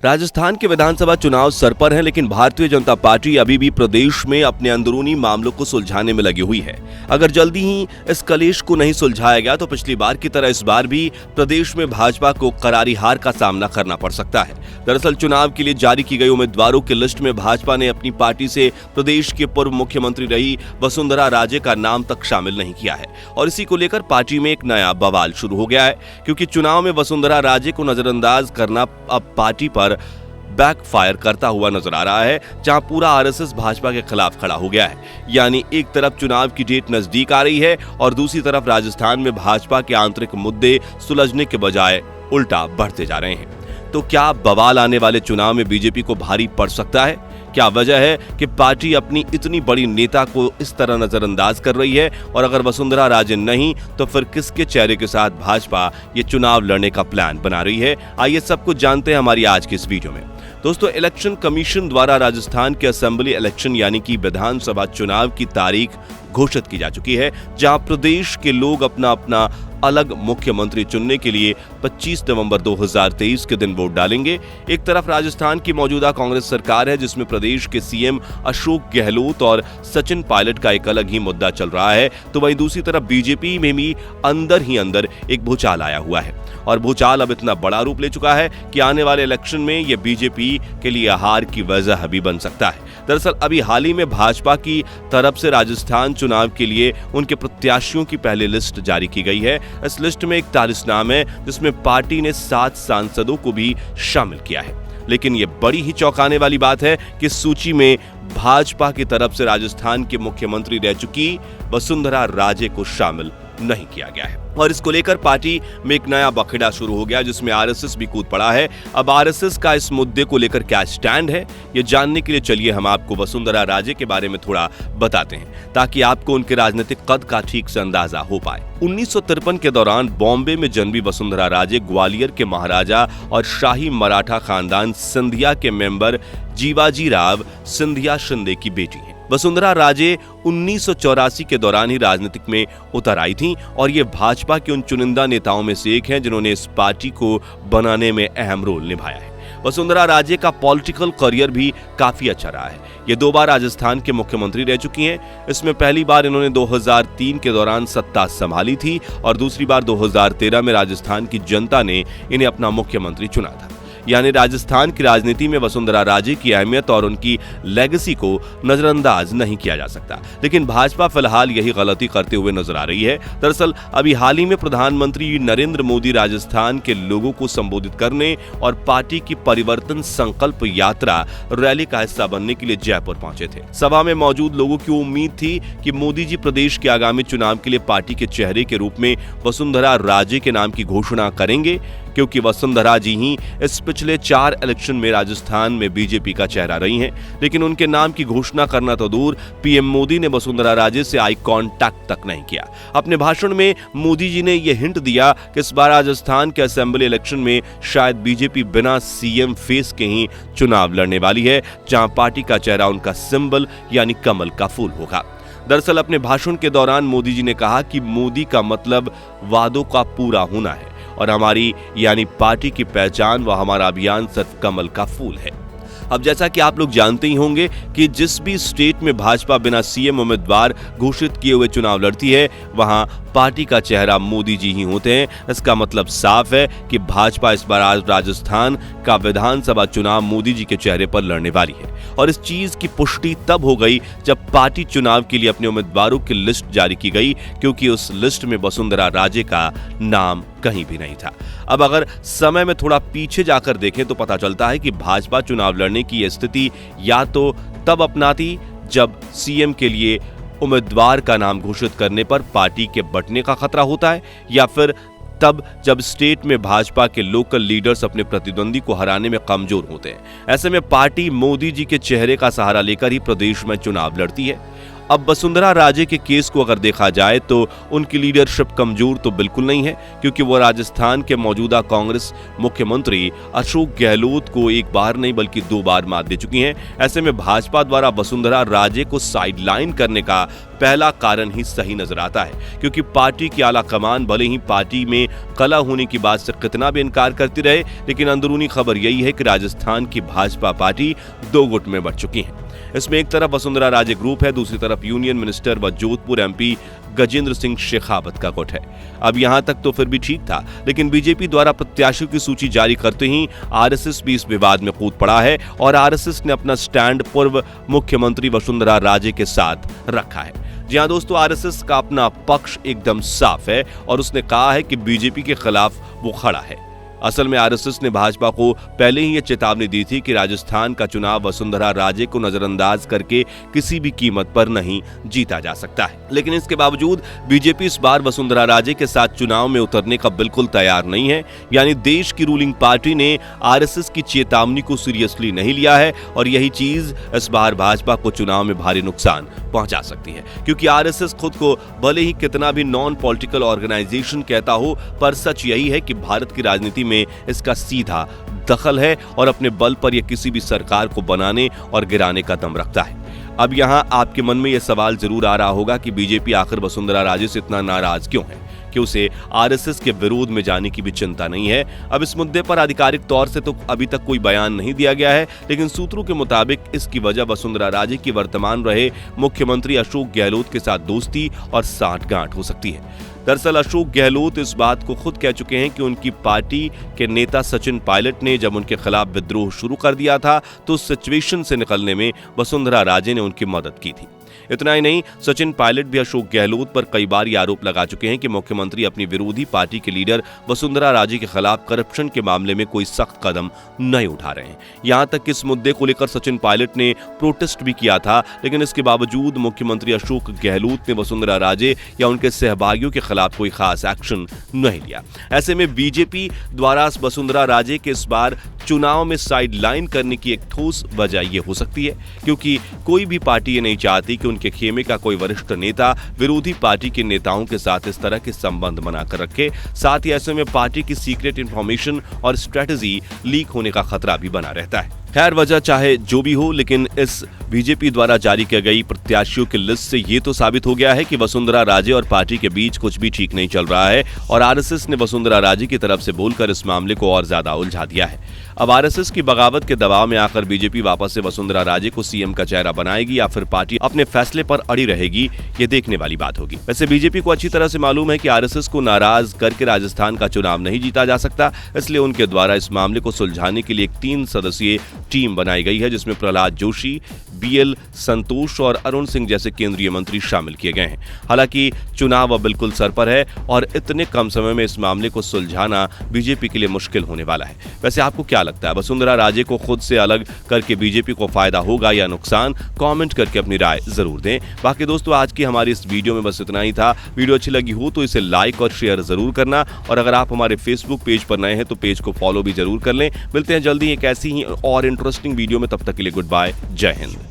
राजस्थान के विधानसभा चुनाव सर पर हैं, लेकिन भारतीय जनता पार्टी अभी भी प्रदेश में अपने अंदरूनी मामलों को सुलझाने में लगी हुई है। अगर जल्दी ही इस कलेश को नहीं सुलझाया गया तो पिछली बार की तरह इस बार भी प्रदेश में भाजपा को करारी हार का सामना करना पड़ सकता है। दरअसल चुनाव के लिए जारी की गई उम्मीदवारों की लिस्ट में भाजपा ने अपनी पार्टी से प्रदेश के पूर्व मुख्यमंत्री रही वसुंधरा राजे का नाम तक शामिल नहीं किया है और इसी को लेकर पार्टी में एक नया बवाल शुरू हो गया है, क्योंकि चुनाव में वसुंधरा राजे को नजरअंदाज करना अब पार्टी पर बैकफायर करता हुआ नजर आ रहा है, जहां पूरा आरएसएस भाजपा के खिलाफ खड़ा हो गया है। यानी एक तरफ चुनाव की डेट नजदीक आ रही है और दूसरी तरफ राजस्थान में भाजपा के आंतरिक मुद्दे सुलझने के बजाय उल्टा बढ़ते जा रहे हैं। तो क्या बवाल आने वाले चुनाव में बीजेपी को भारी पड़ सकता है? क्या वजह है कि पार्टी अपनी इतनी बड़ी नेता को इस तरह नजरअंदाज कर रही है? और अगर वसुंधरा राजे नहीं तो फिर किसके चेहरे के साथ भाजपा ये चुनाव लड़ने का प्लान बना रही है? आइए सब कुछ जानते हैं हमारी आज की इस वीडियो में। दोस्तों, इलेक्शन कमीशन द्वारा राजस्थान के असेंबली इलेक्शन यानी कि विधानसभा चुनाव की तारीख घोषित की जा चुकी है, जहां प्रदेश के लोग अपना अपना अलग मुख्यमंत्री चुनने के लिए 25 नवंबर 2023 के दिन वोट डालेंगे। एक तरफ राजस्थान की मौजूदा कांग्रेस सरकार है, जिसमें प्रदेश के सीएम अशोक गहलोत और सचिन पायलट का एक अलग ही मुद्दा चल रहा है, तो वहीं दूसरी तरफ बीजेपी में भी अंदर ही अंदर एक भूचाल आया हुआ है और भूचाल अब इतना बड़ा रूप ले चुका है कि आने वाले इलेक्शन में यह बीजेपी के लिए हार की वजह भी बन सकता है। दरअसल अभी हाल ही में भाजपा की तरफ से राजस्थान चुनाव के लिए उनके प्रत्याशियों की पहली लिस्ट जारी की गई है। इस लिस्ट में 41 नाम है, जिसमें पार्टी ने 7 सांसदों को भी शामिल किया है। लेकिन ये बड़ी ही चौंकाने वाली बात है कि सूची में भाजपा की तरफ से राजस्थान के मुख्यमंत्री रह चुकी वसुंधरा राजे को शामिल नहीं किया गया है और इसको लेकर पार्टी में एक नया बखेड़ा शुरू हो गया, जिसमें आरएसएस भी कूद पड़ा है। अब आरएसएस का इस मुद्दे को लेकर क्या स्टैंड है, ये जानने के लिए चलिए हम आपको वसुंधरा राजे के बारे में थोड़ा बताते हैं, ताकि आपको उनके राजनीतिक कद का ठीक से अंदाजा हो पाए। 1953 के दौरान बॉम्बे में जन्मी वसुंधरा राजे ग्वालियर के महाराजा और शाही मराठा खानदान सिंधिया के मेंबर जीवाजी राव सिंधिया शिंदे की बेटी है। वसुंधरा राजे 1984 के दौरान ही राजनीतिक में उतर आई थीं और ये भाजपा के उन चुनिंदा नेताओं में से एक हैं जिन्होंने इस पार्टी को बनाने में अहम रोल निभाया है। वसुंधरा राजे का पॉलिटिकल करियर भी काफी अच्छा रहा है। ये 2 बार राजस्थान के मुख्यमंत्री रह चुकी हैं। इसमें पहली बार इन्होंने 2003 के दौरान सत्ता संभाली थी और दूसरी बार 2013 में राजस्थान की जनता ने इन्हें अपना मुख्यमंत्री चुना था। यानी राजस्थान की राजनीति में वसुंधरा राजे की अहमियत और उनकी लेगेसी को नजरअंदाज नहीं किया जा सकता। लेकिन भाजपा फिलहाल यही गलती करते हुए नजर आ रही है। दरअसल अभी हाल ही में प्रधानमंत्री नरेंद्र मोदी राजस्थान के लोगों को संबोधित करने और पार्टी की परिवर्तन संकल्प यात्रा रैली का हिस्सा बनने के लिए जयपुर पहुंचे थे। सभा में मौजूद लोगों की उम्मीद थी कि मोदी जी प्रदेश के आगामी चुनाव के लिए पार्टी के चेहरे के रूप में वसुंधरा राजे के नाम की घोषणा करेंगे, क्योंकि वसुंधरा जी ही इस पिछले 4 इलेक्शन में राजस्थान में बीजेपी का चेहरा रही हैं। लेकिन उनके नाम की घोषणा करना तो दूर, पीएम मोदी ने वसुंधरा राजे से आई कांटेक्ट तक नहीं किया। अपने भाषण में मोदी जी ने यह हिंट दिया कि इस बार राजस्थान के असेंबली इलेक्शन में शायद बीजेपी बिना सीएम फेस के ही चुनाव लड़ने वाली है, जहां पार्टी का चेहरा उनका सिंबल यानी कमल का फूल होगा। दरअसल अपने भाषण के दौरान मोदी जी ने कहा कि मोदी का मतलब वादों का पूरा होना है और हमारी यानी पार्टी की पहचान व हमारा अभियान सिर्फ कमल का फूल है। अब जैसा कि आप लोग जानते ही होंगे कि जिस भी स्टेट में भाजपा बिना सीएम उम्मीदवार घोषित किए हुए चुनाव लड़ती है, वहां पार्टी का चेहरा मोदी जी ही होते हैं। इसका मतलब साफ है कि भाजपा इस बार आज राजस्थान का विधानसभा चुनाव मोदी जी के चेहरे पर लड़ने वाली है और इस चीज की पुष्टि तब हो गई जब पार्टी चुनाव के लिए अपने उम्मीदवारों की लिस्ट जारी की गई, क्योंकि उस लिस्ट में वसुंधरा राजे का नाम कहीं भी नहीं था। अब अगर समय में थोड़ा पीछे जाकर देखें तो पता चलता है कि भाजपा चुनाव लड़ने की यह स्थिति या तो तब अपनाती जब सीएम के लिए उम्मीदवार का नाम घोषित करने पर पार्टी के बंटने का खतरा होता है, या फिर तब जब स्टेट में भाजपा के लोकल लीडर्स अपने प्रतिद्वंदी को हराने में कमजोर होते हैं। ऐसे में पार्टी मोदी जी के चेहरे का सहारा लेकर ही प्रदेश में चुनाव लड़ती है अब वसुंधरा राजे के केस को अगर देखा जाए तो उनकी लीडरशिप कमजोर तो बिल्कुल नहीं है, क्योंकि वो राजस्थान के मौजूदा कांग्रेस मुख्यमंत्री अशोक गहलोत को एक बार नहीं बल्कि 2 बार मात दे चुकी हैं। ऐसे में भाजपा द्वारा वसुंधरा राजे को साइडलाइन करने का पहला कारण ही सही नजर आता है, क्योंकि पार्टी की आला कमान भले ही पार्टी में कला होने की बात से कितना भी इनकार करती रहे, लेकिन अंदरूनी खबर यही है कि राजस्थान की भाजपा पार्टी 2 गुट में बढ़ चुकी है। इसमें एक तरफ वसुंधरा राजे ग्रुप है, दूसरी तरफ यूनियन मिनिस्टर व जोधपुर एमपी गजेंद्र सिंह शेखावत का गुट है। अब यहां तक तो फिर भी ठीक था, लेकिन बीजेपी द्वारा प्रत्याशियों की सूची जारी करते ही आरएसएस भी इस विवाद में कूद पड़ा है और आरएसएस ने अपना स्टैंड पूर्व मुख्यमंत्री वसुंधरा राजे के साथ रखा है। जी हां दोस्तों, आरएसएस का अपना पक्ष एकदम साफ है और उसने कहा है कि बीजेपी के खिलाफ वो खड़ा है। असल में आरएसएस ने भाजपा को पहले ही ये चेतावनी दी थी कि राजस्थान का चुनाव वसुंधरा राजे को नजरअंदाज करके किसी भी कीमत पर नहीं जीता जा सकता है, लेकिन इसके बावजूद बीजेपी इस बार वसुंधरा राजे के साथ चुनाव में उतरने का बिल्कुल तैयार नहीं है। यानी देश की रूलिंग पार्टी ने आरएसएस की चेतावनी को सीरियसली नहीं लिया है और यही चीज इस बार भाजपा को चुनाव में भारी नुकसान पहुंचा सकती है, क्योंकि आरएसएस खुद को भले ही कितना भी नॉन पॉलिटिकल ऑर्गेनाइजेशन कहता हो, पर सच यही है कि भारत की राजनीति में इसका सीधा दखल है और अपने बल पर यह किसी भी सरकार को बनाने और गिराने का दम रखता है। अब यहां आपके मन में यह सवाल जरूर आ रहा होगा कि बीजेपी आखिर वसुंधरा राजे से इतना नाराज क्यों है, कि उसे आरएसएस के विरोध में जाने की भी चिंता नहीं है। अब इस मुद्दे पर आधिकारिक तौर से तो अभी तक कोई बयान नहीं दिया गया है, लेकिन सूत्रों के मुताबिक इसकी वजह वसुंधरा राजे की वर्तमान रहे मुख्यमंत्री अशोक गहलोत के साथ दोस्ती और साठगांठ हो सकती है। दरअसल अशोक गहलोत इस बात को खुद कह चुके हैं कि उनकी पार्टी के नेता सचिन पायलट ने जब उनके खिलाफ विद्रोह शुरू कर दिया था तो उस सिचुएशन से निकलने में वसुंधरा राजे ने उनकी मदद की थी। इतना ही नहीं, सचिन पायलट भी अशोक गहलोत पर कई बार यह आरोप लगा चुके हैं कि मुख्यमंत्री अपनी विरोधी पार्टी के लीडर वसुंधरा राजे के खिलाफ करप्शन के मामले में कोई सख्त कदम नहीं उठा रहे हैं। यहां तक कि इस मुद्दे को लेकर सचिन पायलट ने प्रोटेस्ट भी किया था, लेकिन इसके बावजूद मुख्यमंत्री अशोक गहलोत ने वसुंधरा राजे या उनके सहभागियों के खिलाफ कोई खास एक्शन नहीं लिया। ऐसे में बीजेपी द्वारा वसुंधरा राजे के इस बार चुनाव में साइडलाइन करने की एक ठोस वजह यह हो सकती है, क्योंकि कोई भी पार्टी ये नहीं चाहती कि उनके खेमे का कोई वरिष्ठ नेता विरोधी पार्टी के नेताओं के साथ इस तरह के संबंध बनाकर रखे। साथ ही ऐसे में पार्टी की सीक्रेट इंफॉर्मेशन और स्ट्रेटजी लीक होने का खतरा भी बना रहता है। खैर, वजह चाहे जो भी हो, लेकिन इस बीजेपी द्वारा जारी की गई प्रत्याशियों की लिस्ट से ये तो साबित हो गया है कि वसुंधरा राजे और पार्टी के बीच कुछ भी ठीक नहीं चल रहा है और आरएसएस ने वसुंधरा राजे की तरफ से बोलकर इस मामले को और ज्यादा उलझा दिया है। अब आरएसएस की बगावत के दबाव में आकर बीजेपी वापस से वसुंधरा राजे को सीएम का चेहरा बनाएगी या फिर पार्टी अपने फैसले पर अड़ी रहेगी, ये देखने वाली बात होगी। वैसे बीजेपी को अच्छी तरह से मालूम है कि आरएसएस को नाराज करके राजस्थान का चुनाव नहीं जीता जा सकता, इसलिए उनके द्वारा इस मामले को सुलझाने के लिए एक 3 सदस्यीय टीम बनाई गई है, जिसमें प्रहलाद जोशी, बीएल संतोष और अरुण सिंह जैसे केंद्रीय मंत्री शामिल किए गए हैं। हालांकि चुनाव अब बिल्कुल सर पर है और इतने कम समय में इस मामले को सुलझाना बीजेपी के लिए मुश्किल होने वाला है। वैसे आपको क्या लगता है, वसुंधरा राजे को खुद से अलग करके बीजेपी को फायदा होगा या नुकसान? कमेंट करके अपनी राय जरूर दें। बाकी दोस्तों, आज की हमारी इस वीडियो में बस इतना ही था। वीडियो अच्छी लगी हो तो इसे लाइक और शेयर जरूर करना, और अगर आप हमारे फेसबुक पेज पर नए हैं तो पेज को फॉलो भी जरूर कर लें। मिलते हैं जल्दी एक ऐसी ही और इंटरेस्टिंग वीडियो में, तब तक के लिए गुड बाय, जय हिंद।